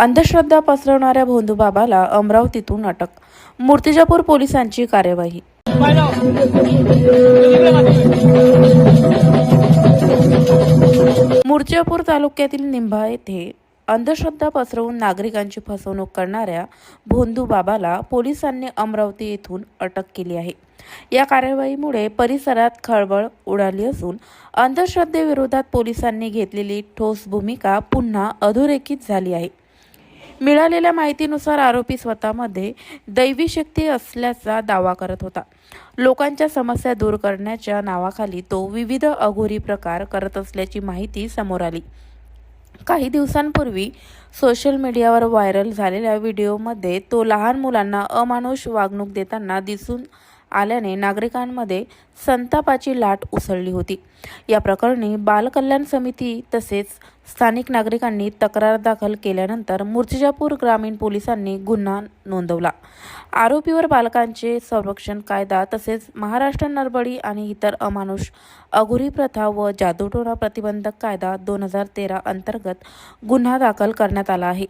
अंधश्रद्धा पसरवणाऱ्या भोंदूबाबाला अमरावतीतून अटक. मूर्तिजापूर पोलिसांची कार्यवाही. मूर्तिजापूर तालुक्यातील निंभा येथे अंधश्रद्धा पसरवून नागरिकांची फसवणूक करणाऱ्या भोंदूबाबाला पोलिसांनी अमरावती येथून अटक केली आहे. या कार्यवाहीमुळे परिसरात खळबळ उडाली असून अंधश्रद्धेविरोधात पोलिसांनी घेतलेली ठोस भूमिका पुन्हा अधोरेखित झाली आहे. मिळालेल्या माहितीनुसार आरोपी स्वतःमध्ये दैवी शक्ती असल्याचा दावा करत होता. लोकांच्या समस्या दूर करण्याच्या नावाखाली तो विविध अघोरी प्रकार करत असल्याची माहिती समोर आली. काही दिवसांपूर्वी सोशल मीडियावर व्हायरल झालेल्या व्हिडिओमध्ये तो लहान मुलांना अमानुष वागणूक देताना दिसून आल्याने नागरिकांमध्ये संतापाची लाट उसळली होती. या प्रकरणी बालकल्याण समिती तसेच स्थानिक नागरिकांनी तक्रार दाखल केल्यानंतर मूर्तिजापूर ग्रामीण पोलिसांनी गुन्हा नोंदवला. आरोपीवर बालकांचे संरक्षण कायदा तसेच महाराष्ट्र नरबळी आणि इतर अमानुष अघोरी प्रथा व जादूटोणा प्रतिबंधक कायदा 2013 अंतर्गत गुन्हा दाखल करण्यात आला आहे.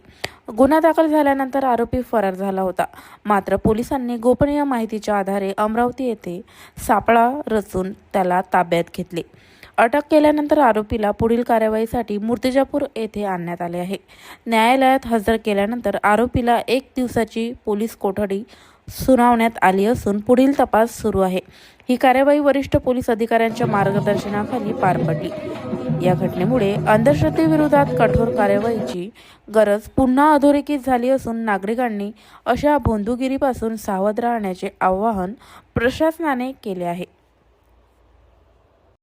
गुन्हा दाखल झाल्यानंतर आरोपी फरार झाला होता. मात्र पोलिसांनी गोपनीय माहितीच्या आधारे अमरावती येथे सापळा रचून त्याला ताब्यात घेतले. अटक केल्यानंतर आरोपीला पुढील कार्यवाहीसाठी मूर्तिजापूर येथे आणण्यात आले आहे. न्यायालयात हजर केल्यानंतर आरोपीला 1 दिवसाची पोलीस कोठडी सुनावण्यात आली असून पुढील तपास सुरू आहे. ही कार्यवाही वरिष्ठ पोलीस अधिकाऱ्यांच्या मार्गदर्शनाखाली पार पडली. या घटनेमुळे अंधश्रद्धेविरोधात कठोर कार्यवाहीची गरज पुन्हा अधोरेखित झाली असून नागरिकांनी अशा भोंदूगिरीपासून सावध राहण्याचे आवाहन प्रशासनाने केले आहे.